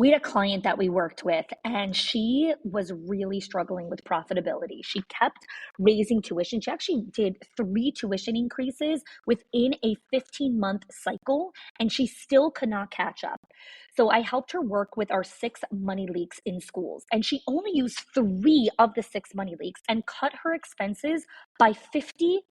We had a client that we worked with, and she was really struggling with profitability. She kept raising tuition. She actually did 3 tuition increases within a 15-month cycle, and she still could not catch up. So I helped her work with our 6 money leaks in schools, and she only used 3 of the 6 money leaks and cut her expenses by 50%.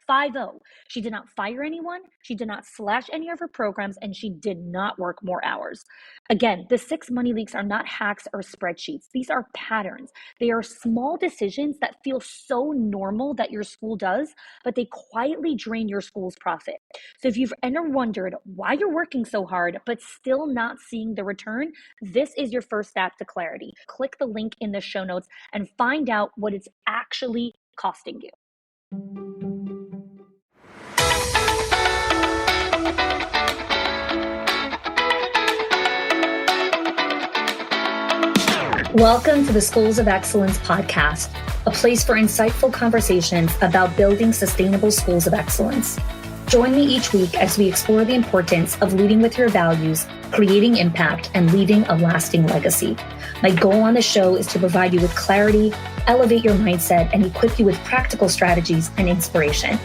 50. She did not fire anyone. She did not slash any of her programs, and she did not work more hours. Again, the 6 money leaks are not hacks or spreadsheets. These are patterns. They are small decisions that feel so normal that your school does, but they quietly drain your school's profit. So if you've ever wondered why you're working so hard, but still not seeing the return, this is your first step to clarity. Click the link in the show notes and find out what it's actually costing you. Welcome to the Schools of Excellence podcast, a place for insightful conversations about building sustainable schools of excellence. Join me each week as we explore the importance of leading with your values, creating impact, and leaving a lasting legacy. My goal on the show is to provide you with clarity, elevate your mindset, and equip you with practical strategies and inspiration.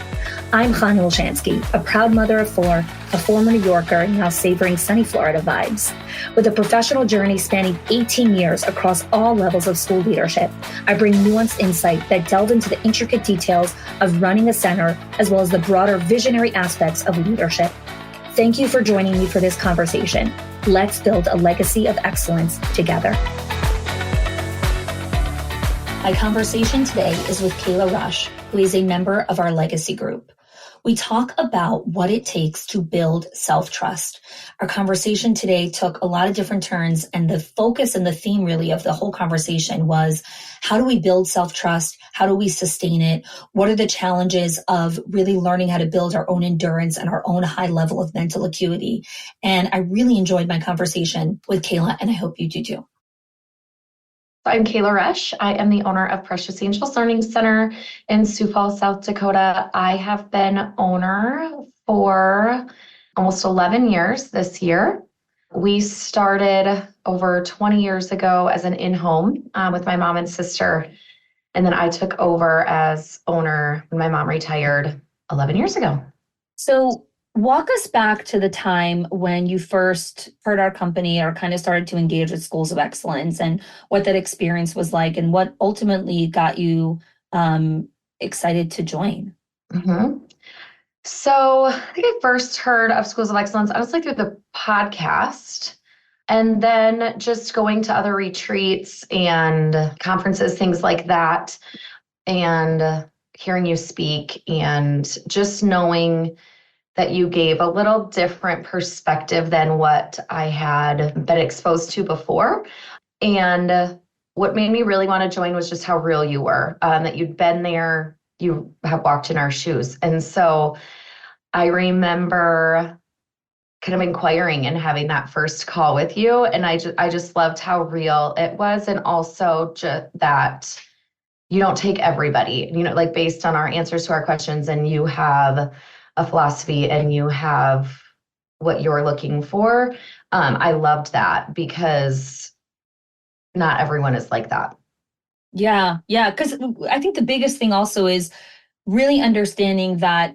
I'm Chana Olshansky, a proud mother of 4, a former New Yorker, now savoring sunny Florida vibes. With a professional journey spanning 18 years across all levels of school leadership, I bring nuanced insight that delve into the intricate details of running a center, as well as the broader visionary aspects of leadership. Thank you for joining me for this conversation. Let's build a legacy of excellence together. My conversation today is with Cayla Rush, who is a member of our legacy group. We talk about what it takes to build self-trust. Our conversation today took a lot of different turns, and the focus and the theme really of the whole conversation was, how do we build self-trust? How do we sustain it? What are the challenges of really learning how to build our own endurance and our own high level of mental acuity? And I really enjoyed my conversation with Cayla, and I hope you do too. I'm Cayla Rush. I am the owner of Precious Angels Learning Center in Sioux Falls, South Dakota. I have been owner for almost 11 years this year. We started over 20 years ago as an in-home with my mom and sister. And then I took over as owner when my mom retired 11 years ago. So walk us back to the time when you first heard our company or kind of started to engage with Schools of Excellence, and what that experience was like, and what ultimately got you excited to join. Mm-hmm. So I think I first heard of Schools of Excellence, honestly, through the podcast, and then just going to other retreats and conferences, things like that, and hearing you speak, and just knowing that you gave a little different perspective than what I had been exposed to before. And what made me really want to join was just how real you were, that you'd been there, you have walked in our shoes. And so I remember kind of inquiring and having that first call with you. And I just loved how real it was. And also just that you don't take everybody, like based on our answers to our questions, and you have a philosophy and you have what you're looking for. I loved that because not everyone is like that. Yeah. Because I think the biggest thing also is really understanding that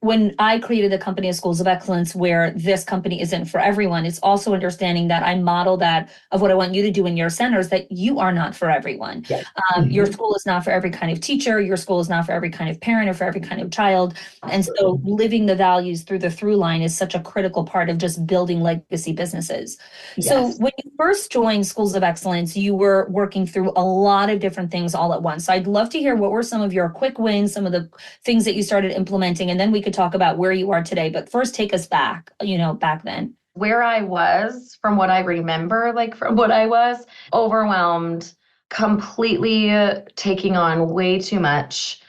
when I created the company of Schools of Excellence, where this company isn't for everyone, it's also understanding that I model that of what I want you to do in your centers, that you are not for everyone. Yes. Your school is not for every kind of teacher. Your school is not for every kind of parent or for every kind of child. And so living the values through the through line is such a critical part of just building legacy businesses. Yes. So when you first joined Schools of Excellence, you were working through a lot of different things all at once. So I'd love to hear, what were some of your quick wins, some of the things that you started implementing, and then we could talk about where you are today. But first, take us back, back then. Where I was, from what I remember, from what I was, overwhelmed, completely taking on way too much.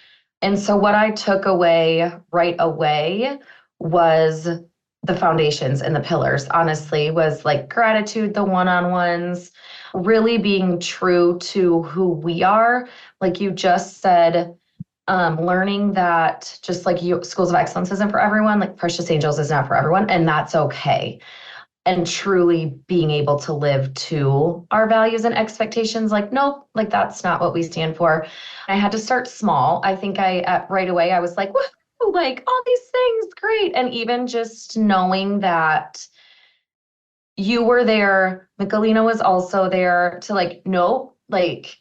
And so what I took away right away was the foundations and the pillars, honestly, was gratitude, the one-on-ones, really being true to who we are. Like you just said, learning that just like Schools of Excellence isn't for everyone, like Precious Angels is not for everyone, and that's okay. and truly being able to live to our values and expectations. Like, nope, like that's not what we stand for. I had to start small. I think right away I was like, woohoo, like all these things, great. And even just knowing that you were there, Michelina was also there to like, nope, like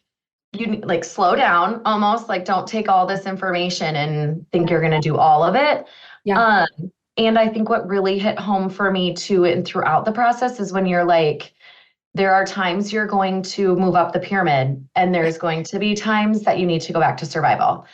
you like slow down almost, like don't take all this information and think Yeah. you're going to do all of it. Yeah. Um, and I think what really hit home for me too, and throughout the process, is when you're like, there are times you're going to move up the pyramid, and Yeah. there's going to be times that you need to go back to survival.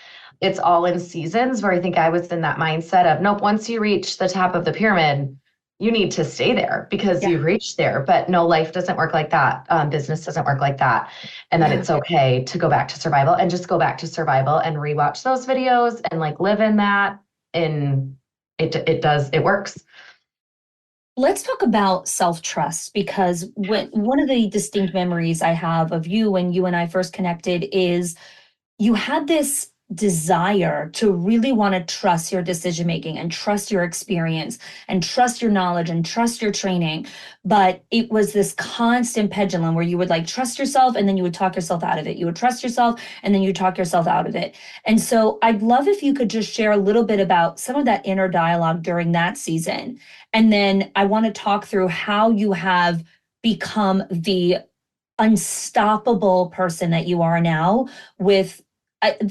It's all in seasons, where I think I was in that mindset of, nope, once you reach the top of the pyramid, you need to stay there because Yeah. you've reached there. But no, life doesn't work like that. Business doesn't work like that. And that Yeah. it's okay to go back to survival, and just go back to survival and rewatch those videos and like live in that. And it works. Let's talk about self-trust, because one of the distinct memories I have of you when you and I first connected is you had this desire to really want to trust your decision making and trust your experience and trust your knowledge and trust your training. But it was this constant pendulum where you would like trust yourself and then you would talk yourself out of it. You would trust yourself and then you talk yourself out of it. And so I'd love if you could just share a little bit about some of that inner dialogue during that season. And then I want to talk through how you have become the unstoppable person that you are now with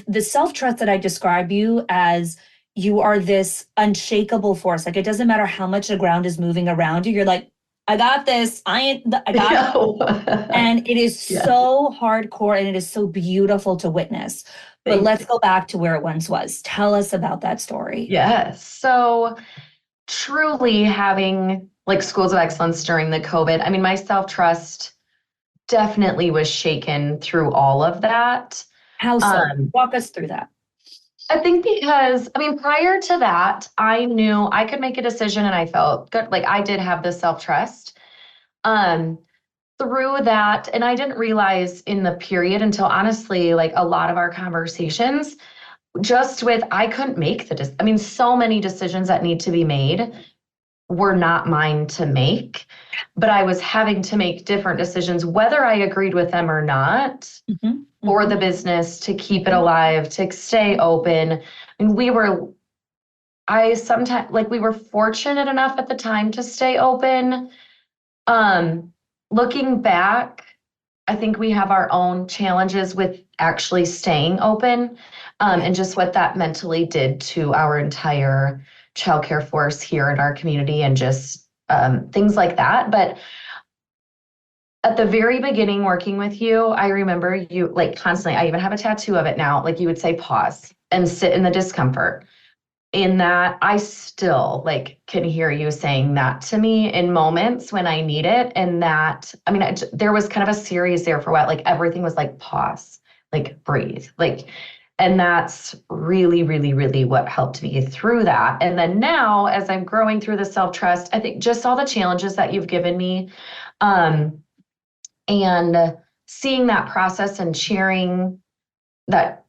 the self trust that I describe you as. You are this unshakable force. Like it doesn't matter how much the ground is moving around you. You're like, I got this. I got it. Yeah. And it is Yeah. so hardcore and it is so beautiful to witness. But Thank let's you. go back to where it once was. Tell us about that story. Yes. So truly having like schools of excellence during the COVID, I mean, my self-trust definitely was shaken through all of that. How so? Um, Walk us through that. I think because, I mean, prior to that, I knew I could make a decision and I felt good. Like I did have the self-trust. Um, Through that, and I didn't realize in the period until honestly, like a lot of our conversations, just with I couldn't make I mean, so many decisions that need to be made were not mine to make, but I was having to make different decisions, whether I agreed with them or not, Mhm, for mhm. the business to keep it alive, to stay open. And I sometimes, like, we were fortunate enough at the time to stay open. Um, Looking back, I think we have our own challenges with actually staying open, Yeah. and just what that mentally did to our entire childcare force here in our community, and just things like that. But at the very beginning, working with you, I remember you like constantly, I even have a tattoo of it now, like you would say, pause and sit in the discomfort. In that, I still like can hear you saying that to me in moments when I need it. And that, I mean, there was kind of a series there for what, like everything was like pause, like breathe, like, and that's really, really, really what helped me through that. And then now, as I'm growing through the self trust, I think just all the challenges that you've given me, um, and seeing that process and that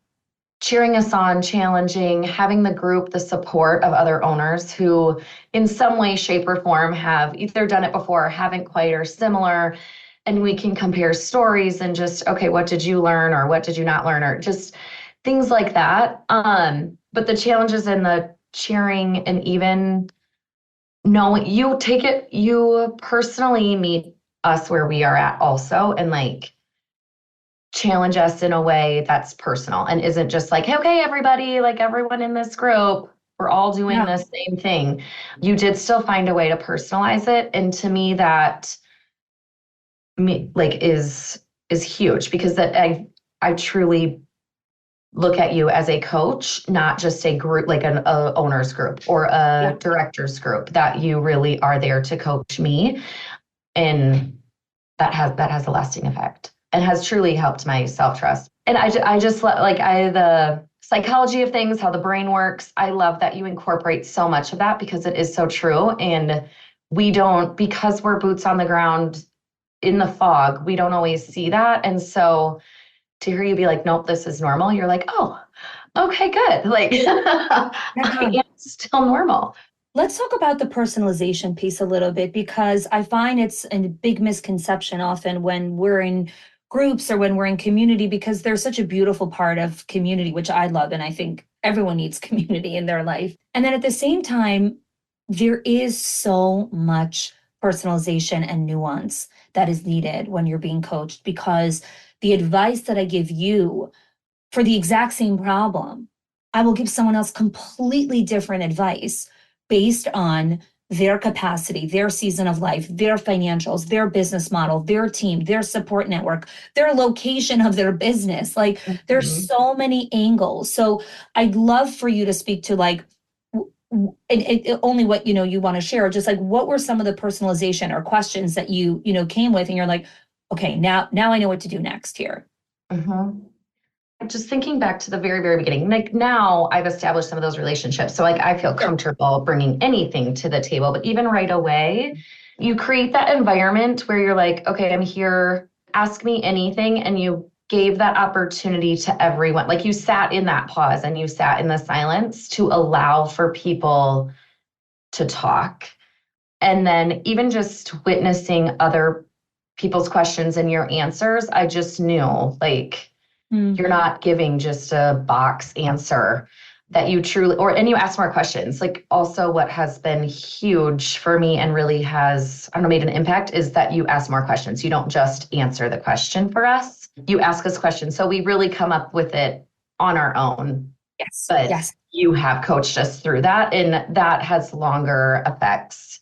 cheering us on, challenging, having the group, the support of other owners who, in some way, shape, or form, have either done it before or haven't quite or similar. And we can compare stories and just, okay, what did you learn or what did you not learn, or just things like that. But the challenges and the cheering, and even knowing you personally meet us where we are at also, and like challenge us in a way that's personal and isn't just like, hey, okay, everybody, like everyone in this group, we're all doing Yeah. the same thing. You did still find a way to personalize it. And to me, that like is huge, because that I truly look at you as a coach, not just a group, like a owners group or a Yeah. directors group, that you really are there to coach me. And that has a lasting effect and has truly helped my self-trust. And I just like the psychology of things, how the brain works. I love that you incorporate so much of that, because it is so true. And we don't, because we're boots on the ground in the fog, we don't always see that. And so to hear you be like, nope, this is normal, you're like, oh, okay, good. Like I Yeah. am still normal. Let's talk about the personalization piece a little bit because I find it's a big misconception often when we're in groups or when we're in community because there's such a beautiful part of community, which I love. And I think everyone needs community in their life. And then at the same time, there is so much personalization and nuance that is needed when you're being coached because the advice that I give you for the exact same problem, I will give someone else completely different advice based on their capacity, their season of life, their financials, their business model, their team, their support network, their location of their business. Like there's Mhm. so many angles. So I'd love for you to speak to like only what you want to share, just like what were some of the personalization or questions that you came with and you're like, okay, now I know what to do next here. Mhm. Just thinking back to the very, very beginning, like now I've established some of those relationships. So like I feel Sure. comfortable bringing anything to the table, but even right away, you create that environment where you're like, okay, I'm here, ask me anything. And you gave that opportunity to everyone. Like you sat in that pause and you sat in the silence to allow for people to talk. And then even just witnessing other people's questions and your answers, I just knew like, you're not giving just a box answer that you truly, and you ask more questions. Like also what has been huge for me and really has, I don't know, made an impact is that you ask more questions. You don't just answer the question for us. You ask us questions. So we really come up with it on our own. Yes. But Yes. you have coached us through that and that has longer effects.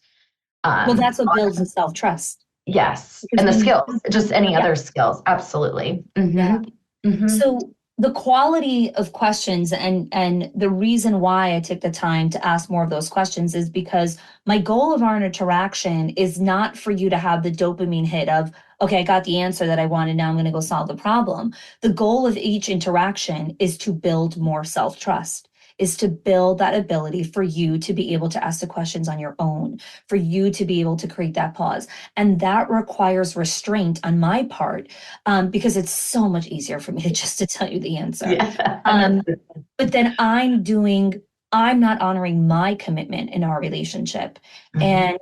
Well, that's what builds the self-trust. Yes. Because And the when, skills, just any yeah, other skills. Absolutely. yeah. Mm-hmm. Mm-hmm. So the quality of questions and the reason why I took the time to ask more of those questions is because my goal of our interaction is not for you to have the dopamine hit of, okay, I got the answer that I wanted. Now I'm going to go solve the problem. The goal of each interaction is to build more self-trust, is to build that ability for you to be able to ask the questions on your own, for you to be able to create that pause. And that requires restraint on my part, because it's so much easier for me to just to tell you the answer. Yeah. Um, but then I'm not honoring my commitment in our relationship. Mhm. And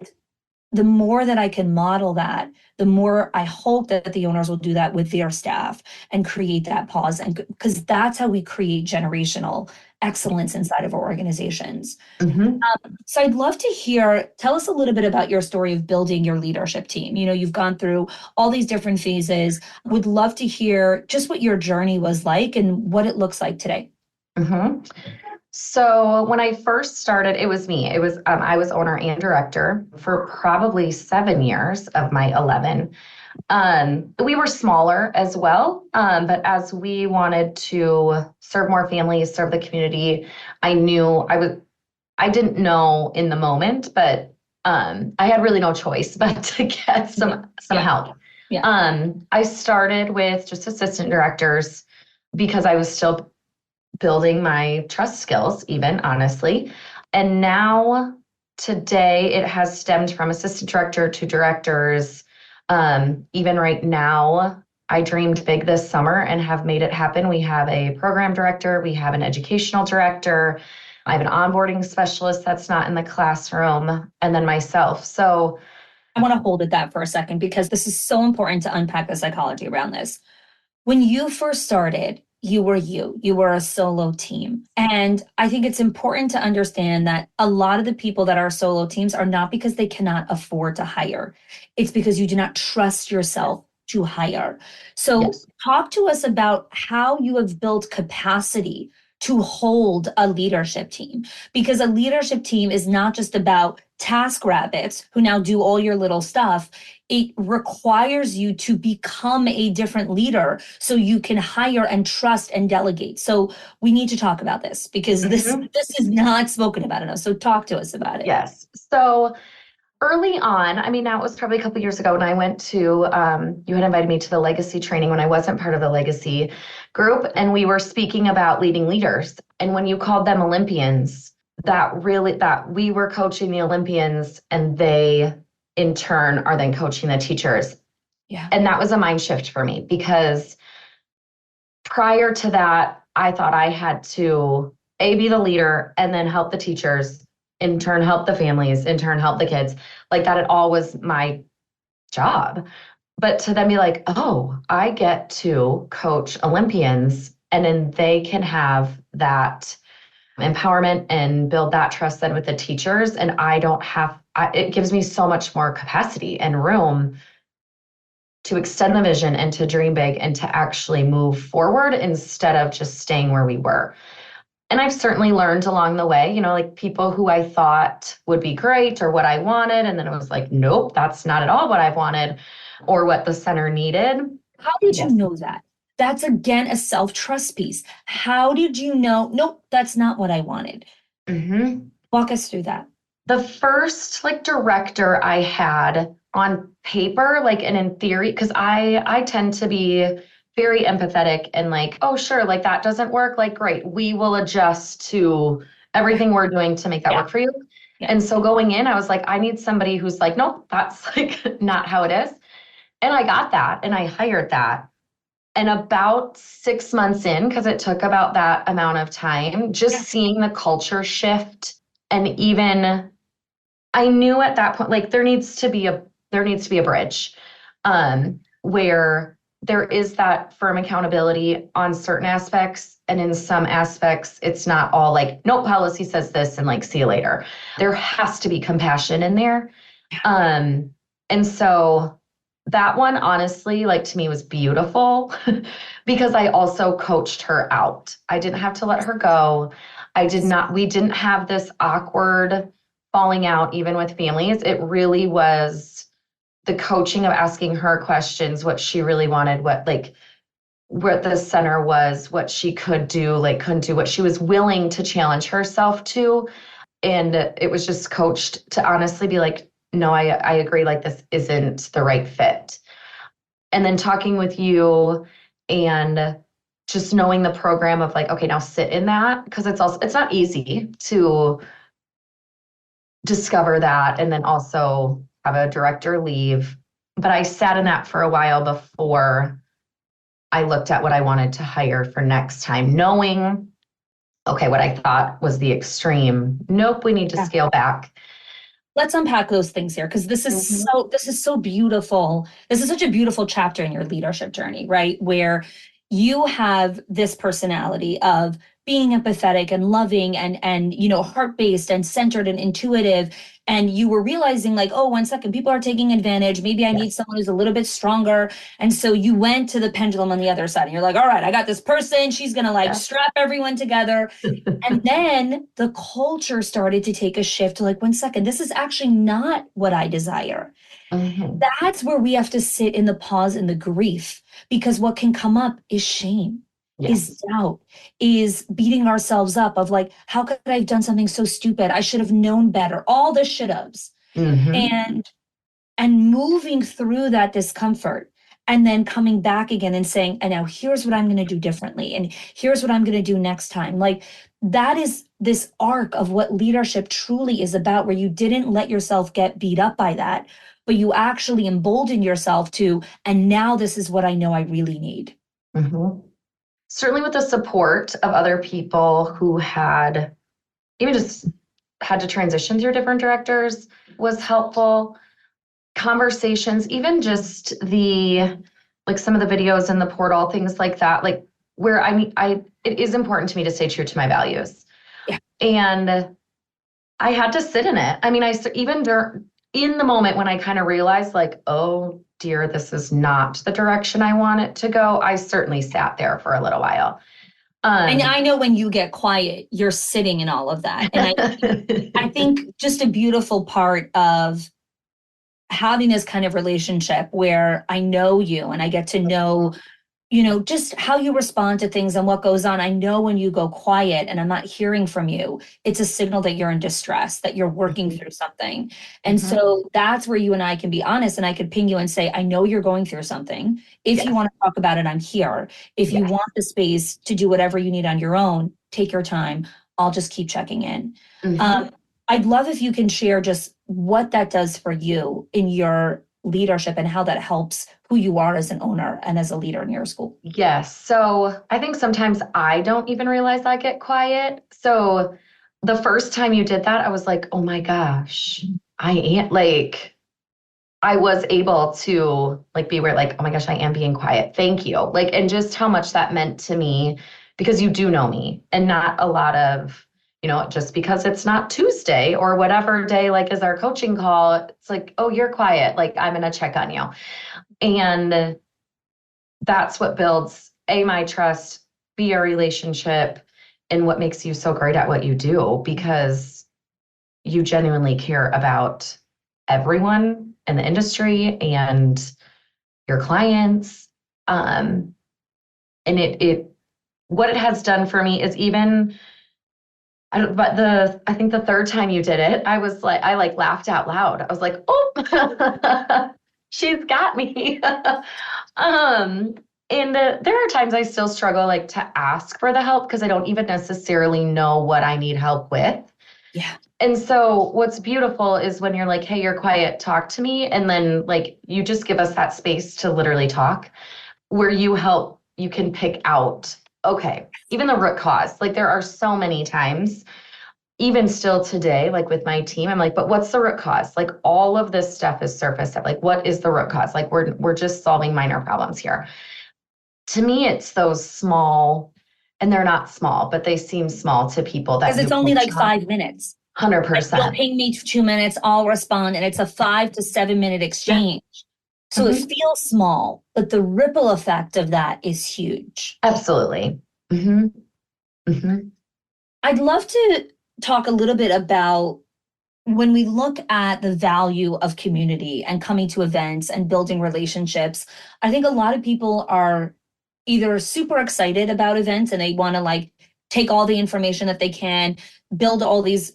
the more that I can model that, the more I hope that the owners will do that with their staff and create that pause. And because that's how we create generational excellence inside of our organizations. Mhm. So I'd love to tell us a little bit about your story of building your leadership team. You've gone through all these different phases. Would love to hear just what your journey was like and what it looks like today. Mhm. So when I first started, it was me. It was I was owner and director for probably 7 years of my 11. We were smaller as well, but as we wanted to serve more families, serve the community, I knew I didn't know in the moment, but I had really no choice but to get Yeah. some Yeah. help. Yeah. I started with just assistant directors because I was still building my trust skills, even honestly. And now today it has stemmed from assistant director to directors. Even right now, I dreamed big this summer and have made it happen. We have a program director, we have an educational director, I have an onboarding specialist that's not in the classroom, and then myself. So I want to hold at that for a second because this is so important to unpack the psychology around this. When you first started, you were a solo team. And I think it's important to understand that a lot of the people that are solo teams are not because they cannot afford to hire. It's because you do not trust yourself to hire. So yes. talk to us about how you have built capacity to hold a leadership team, because a leadership team is not just about task rabbits who now do all your little stuff. It requires you to become a different leader so you can hire and trust and delegate. So we need to talk about this because this Mhm. this is not spoken about enough. So talk to us about it. Yes. So early on, I mean, now it was probably a couple years ago when I went to, you had invited me to the legacy training when I wasn't part of the legacy group, and we were speaking about leading leaders. And when you called them Olympians, that we were coaching the Olympians and they in turn are then coaching the teachers. Yeah. And that was a mind shift for me because prior to that, I thought I had to be the leader and then help the teachers in turn help the families, in turn help the kids, like that it all was my job. But to then be like, oh, I get to coach Olympians and then they can have that empowerment and build that trust then with the teachers. And I don't have, it gives me so much more capacity and room to extend the vision and to dream big and to actually move forward instead of just staying where we were. And I've certainly learned along the way, like people who I thought would be great or what I wanted. And then it was like, nope, that's not at all what I wanted or what the center needed. How did you know that? That's again a self-trust piece. How did you know? Nope, that's not what I wanted. Mm-hmm. Walk us through that. The first director I had on paper, and in theory, because I tend to be very empathetic and oh, sure, that doesn't work. Great, we will adjust to everything we're doing to make that work for you. Yeah. And so going in, I was like, I need somebody who's nope, that's not how it is. And I got that and I hired that. And about 6 months in, because it took about that amount of time, just seeing the culture shift. And even I knew at that point, there needs to be a bridge where there is that firm accountability on certain aspects. And in some aspects, it's not all nope, policy says this and see you later. There has to be compassion in there. And so that one, honestly, to me was beautiful because I also coached her out. I didn't have to let her go. We didn't have this awkward falling out even with families. It really was the coaching of asking her questions, what she really wanted, what the center was, what she could do, couldn't do, what she was willing to challenge herself to. And it was just coached to honestly be no, I agree, this isn't the right fit. And then talking with you and just knowing the program of okay, now sit in that, because it's not easy to discover that and then also have a director leave. But I sat in that for a while before I looked at what I wanted to hire for next time, knowing, okay, what I thought was the extreme. Nope, we need to scale back. Let's unpack those things here, because this is so beautiful. This is such a beautiful chapter in your leadership journey, right? Where you have this personality of being empathetic and loving and heart-based and centered and intuitive. And you were realizing oh, 1 second, people are taking advantage. Maybe I need someone who's a little bit stronger. And so you went to the pendulum on the other side and you're like, all right, I got this person. She's going to strap everyone together. And then the culture started to take a shift to 1 second, this is actually not what I desire. Mm-hmm. That's where we have to sit in the pause and the grief, because what can come up is shame. Is doubt, is beating ourselves up of how could I have done something so stupid? I should have known better. All the should haves. Mm-hmm. And moving through that discomfort and then coming back again and saying, and now here's what I'm going to do differently. And here's what I'm going to do next time. That is this arc of what leadership truly is about, where you didn't let yourself get beat up by that, but you actually embolden yourself to, and now this is what I know I really need. Mm-hmm. Certainly with the support of other people who had even just had to transition through different directors was helpful. Conversations, even just the some of the videos in the portal, things like that, where it is important to me to stay true to my values. Yeah. And I had to sit in it. In the moment when I kind of realized oh dear, this is not the direction I want it to go, I certainly sat there for a little while. And I know when you get quiet, you're sitting in all of that. And I think just a beautiful part of having this kind of relationship where I know you and I get to know, just how you respond to things and what goes on. I know when you go quiet and I'm not hearing from you, it's a signal that you're in distress, that you're working through something. And so that's where you and I can be honest, and I could ping you and say, I know you're going through something. If you want to talk about it, I'm here. If you want the space to do whatever you need on your own, take your time. I'll just keep checking in. I'd love if you can share just what that does for you in your leadership and how that helps who you are as an owner and as a leader in your school. Yes. So I think sometimes I don't even realize I get quiet. So the first time you did that, I was like, oh my gosh, I am like, I was able to like be where like, oh my gosh, I am being quiet. Thank you. Like, and just how much that meant to me because you do know me and not a lot of, just because it's not Tuesday or whatever day, like is our coaching call, it's like, oh, you're quiet. Like I'm going to check on you. And that's what builds my trust, B, our relationship, and what makes you so great at what you do because you genuinely care about everyone in the industry and your clients. And it what it has done for me is even I think the third time you did it, I like laughed out loud. I was like, oh, she's got me. um, and there are times I still struggle like to ask for the help because I don't even necessarily know what I need help with. Yeah. And so what's beautiful is when you're like, hey, you're quiet, talk to me. And then like you just give us that space to literally talk where you can pick out, okay, even the root cause. Like there are so many times, even still today, like with my team, I'm like, but what's the root cause? Like all of this stuff is surfaced at like, what is the root cause? Like we're just solving minor problems here. To me, it's those small, and they're not small, but they seem small to people that Because do it's only coach like 5 minutes. Like you'll 100%. ping me 2 minutes, I'll respond, and it's a 5 to 7 minute Yeah. exchange. So it Mhm. feels small, but the ripple effect of that is huge. Absolutely. Hmm. Hmm. I'd love to talk a little bit about when we look at the value of community and coming to events and building relationships. I think a lot of people are either super excited about events and they want to like take all the information that they can, build all these,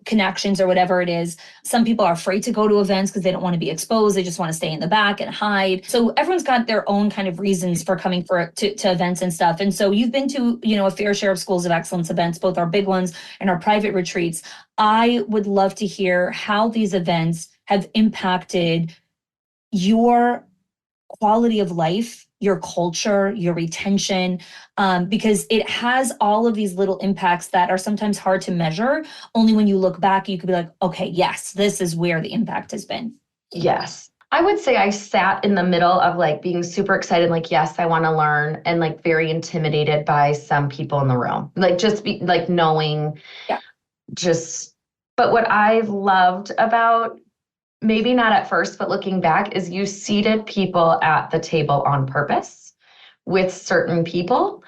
connections or whatever it is. Some people are afraid to go to events because they don't want to be exposed. They just want to stay in the back and hide. So everyone's got their own kind of reasons for coming to events and stuff. And so you've been to, a fair share of schools of excellence events, both our big ones and our private retreats. I would love to hear how these events have impacted your quality of life, your culture, your retention, because it has all of these little impacts that are sometimes hard to measure. Only when you look back, you could be like, okay, yes, this is where the impact has been. Yes. I would say I sat in the middle of like being super excited, like, yes, I want to learn, and like very intimidated by some people in the room. Like just be like knowing Yeah. just, but what I've loved about maybe not at first, but looking back is you seated people at the table on purpose with certain people.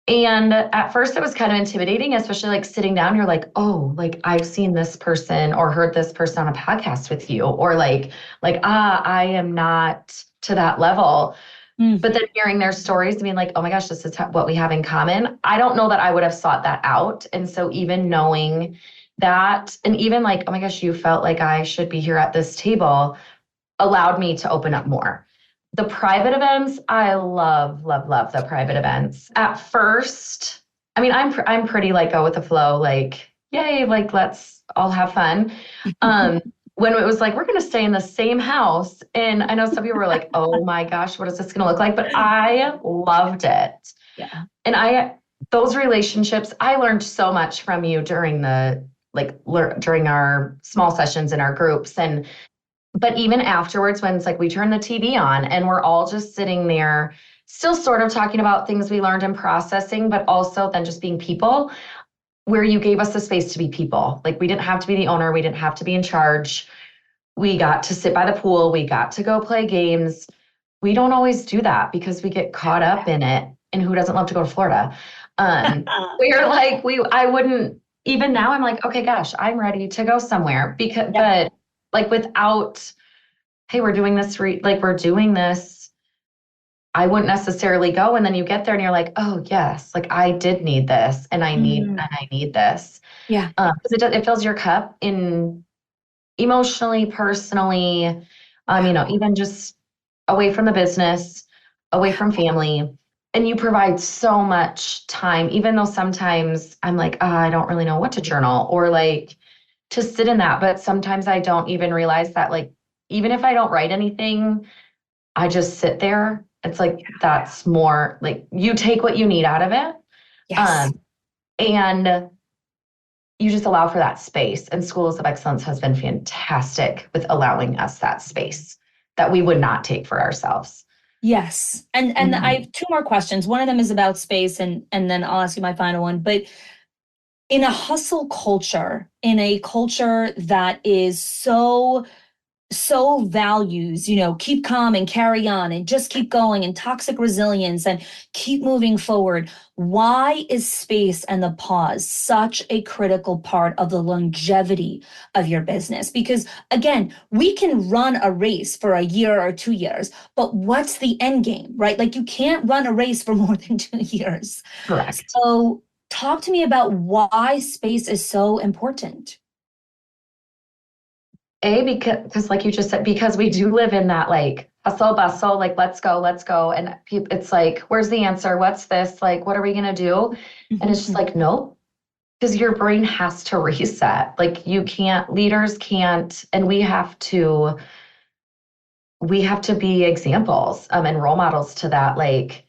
And at first it was kind of intimidating, especially like sitting down, you're like, oh, like I've seen this person or heard this person on a podcast with you, or I am not to that level. Mm. But then hearing their stories, being like, oh my gosh, this is what we have in common. I don't know that I would have sought that out. And so even knowing that, and even like, oh my gosh, you felt like I should be here at this table allowed me to open up more. The private events, I love, love, love the private events. At first, I mean, I'm pretty like go with the flow, like, yay, like let's all have fun. When it was like, we're gonna stay in the same house. And I know some people were like, oh my gosh, what is this gonna look like? But I loved it. Yeah. And those relationships, I learned so much from you during during our small sessions in our groups. But even afterwards, when it's like we turn the TV on and we're all just sitting there, still sort of talking about things we learned and processing, but also then just being people, where you gave us the space to be people. Like we didn't have to be the owner, we didn't have to be in charge. We got to sit by the pool, we got to go play games. We don't always do that because we get caught up in it. And who doesn't love to go to Florida? We're like, I wouldn't, even now I'm like, okay, gosh, I'm ready to go somewhere but like without, hey, we're doing this, we're doing this, I wouldn't necessarily go. And then you get there and you're like, oh yes, like I did need this and I need this. Yeah. Because it fills your cup in emotionally, personally, even just away from the business, away from family. And you provide so much time, even though sometimes I'm like, I don't really know what to journal or like to sit in that. But sometimes I don't even realize that, like, even if I don't write anything, I just sit there. It's like, that's more like you take what you need out of it. Yes. And you just allow for that space. And Schools of Excellence has been fantastic with allowing us that space that we would not take for ourselves. Yes. And I have two more questions. One of them is about space, and then I'll ask you my final one. But in a hustle culture, in a culture that is so values, keep calm and carry on and just keep going, and toxic resilience and keep moving forward, why is space and the pause such a critical part of the longevity of your business? Because again, we can run a race for a year or 2 years, but what's the end game, right? Like, you can't run a race for more than 2 years. Correct. So talk to me about why space is so important. Because like you just said, because we do live in that like hustle bustle, like let's go. And it's like, where's the answer? What's this? Like, what are we going to do? And it's just like, nope, because your brain has to reset. Like leaders can't, and we have to be examples and role models to that. Like,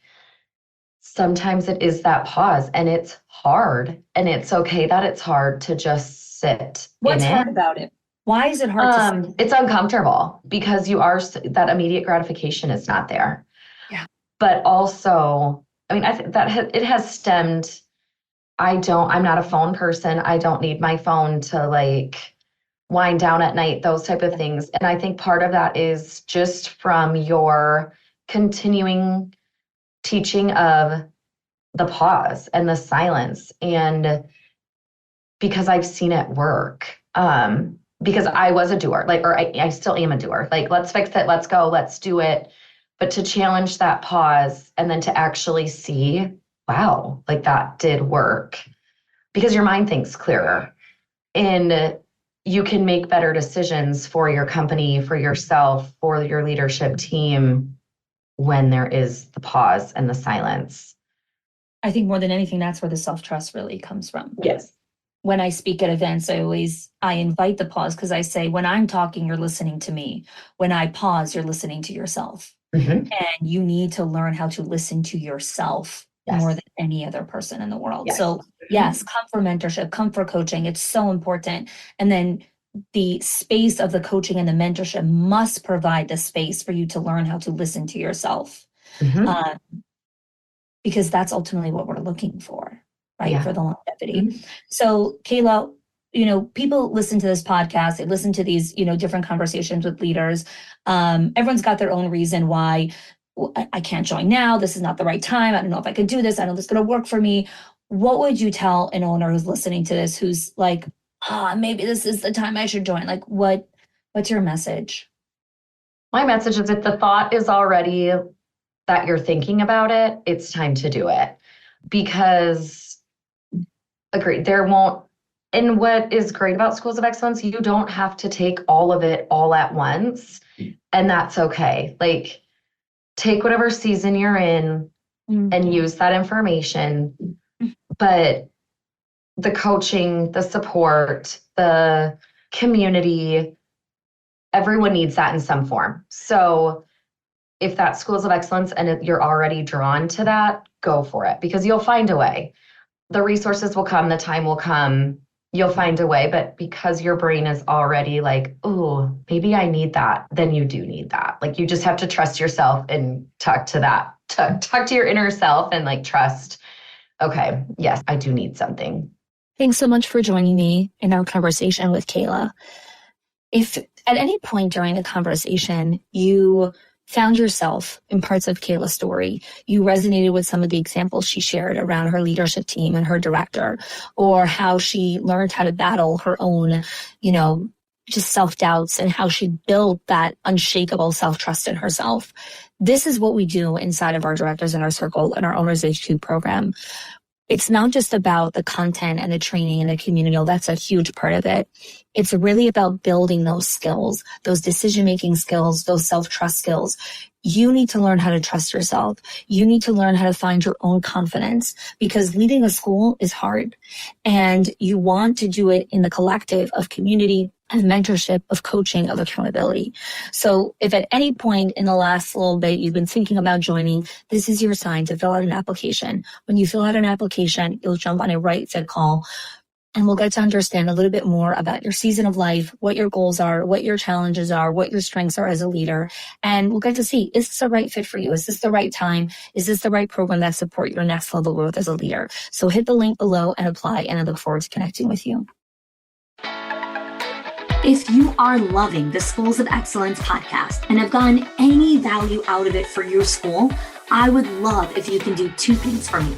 sometimes it is that pause, and it's hard, and it's okay that it's hard to just sit. What's hard about it? Why is it hard to? It's uncomfortable because that immediate gratification is not there. Yeah. But also, I mean, I think that it has stemmed. I'm not a phone person. I don't need my phone to like wind down at night, those type of things. And I think part of that is just from your continuing teaching of the pause and the silence. And because I've seen it work. Because I was a doer, or I still am a doer. Like, let's fix it, let's go, let's do it. But to challenge that pause and then to actually see, wow, like that did work, because your mind thinks clearer and you can make better decisions for your company, for yourself, for your leadership team when there is the pause and the silence. I think more than anything, that's where the self-trust really comes from. Yes. When I speak at events, I invite the pause, because I say, when I'm talking, you're listening to me. When I pause, you're listening to yourself. Mm-hmm. And you need to learn how to listen to yourself more than any other person in the world. Yes. So yes, come for mentorship, come for coaching. It's so important. And then the space of the coaching and the mentorship must provide the space for you to learn how to listen to yourself. Mm-hmm. Because that's ultimately what we're looking for. Right. Yeah. For the longevity. Mm-hmm. So Cayla, people listen to this podcast, they listen to these, different conversations with leaders. Everyone's got their own reason why I can't join now. This is not the right time. I don't know if I could do this. I don't know if it's going to work for me. What would you tell an owner who's listening to this, who's like, maybe this is the time I should join? Like, what's your message? My message is, if the thought is already that you're thinking about it, it's time to do it. Because agreed, and what is great about Schools of Excellence, you don't have to take all of it all at once, and that's okay. Like, take whatever season you're in and use that information. But the coaching, the support, the community, everyone needs that in some form. So if that's Schools of Excellence and you're already drawn to that, go for it, because you'll find a way. The resources will come, the time will come, you'll find a way. But because your brain is already like, oh, maybe I need that, then you do need that. Like, you just have to trust yourself and talk to your inner self and like trust, okay, yes, I do need something. Thanks so much for joining me in our conversation with Cayla. If at any point during the conversation you found yourself in parts of Cayla's story, you resonated with some of the examples she shared around her leadership team and her director, or how she learned how to battle her own, just self-doubts, and how she built that unshakable self-trust in herself. This is what we do inside of our Directors in Our Circle and our Owners HQ program. It's not just about the content and the training and the community. That's a huge part of it. It's really about building those skills, those decision-making skills, those self-trust skills. You need to learn how to trust yourself. You need to learn how to find your own confidence, because leading a school is hard, and you want to do it in the collective of community and mentorship, of coaching, of accountability. So if at any point in the last little bit you've been thinking about joining, this is your sign to fill out an application. When you fill out an application, you'll jump on a right fit call and we'll get to understand a little bit more about your season of life, what your goals are, what your challenges are, what your strengths are as a leader. And we'll get to see, is this the right fit for you? Is this the right time? Is this the right program that support your next level growth as a leader? So hit the link below and apply, and I look forward to connecting with you. If you are loving the Schools of Excellence podcast and have gotten any value out of it for your school, I would love if you can do two things for me.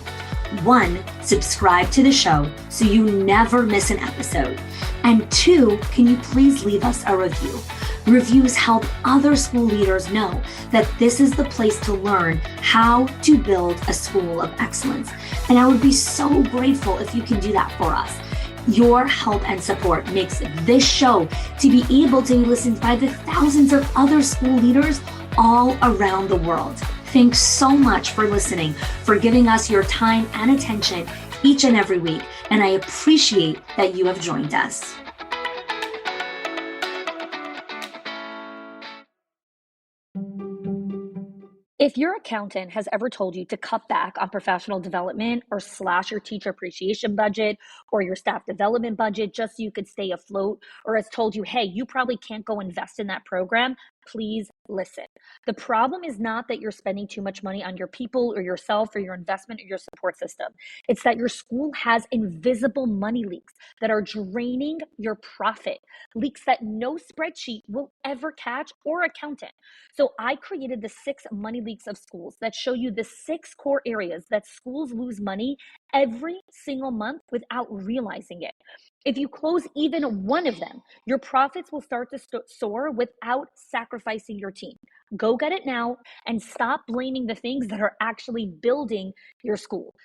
One, subscribe to the show so you never miss an episode. And two, can you please leave us a review? Reviews help other school leaders know that this is the place to learn how to build a school of excellence. And I would be so grateful if you can do that for us. Your help and support makes this show to be able to be listened by the thousands of other school leaders all around the world. Thanks so much for listening, for giving us your time and attention each and every week, and I appreciate that you have joined us. If your accountant has ever told you to cut back on professional development or slash your teacher appreciation budget or your staff development budget just so you could stay afloat, or has told you, hey, you probably can't go invest in that program, please listen. The problem is not that you're spending too much money on your people or yourself or your investment or your support system. It's that your school has invisible money leaks that are draining your profit, leaks that no spreadsheet will ever catch or accountant. So I created the 6 money leaks of schools that show you the 6 core areas that schools lose money every single month without realizing it. If you close even one of them, your profits will start to soar without sacrificing your team. Go get it now and stop blaming the things that are actually building your school.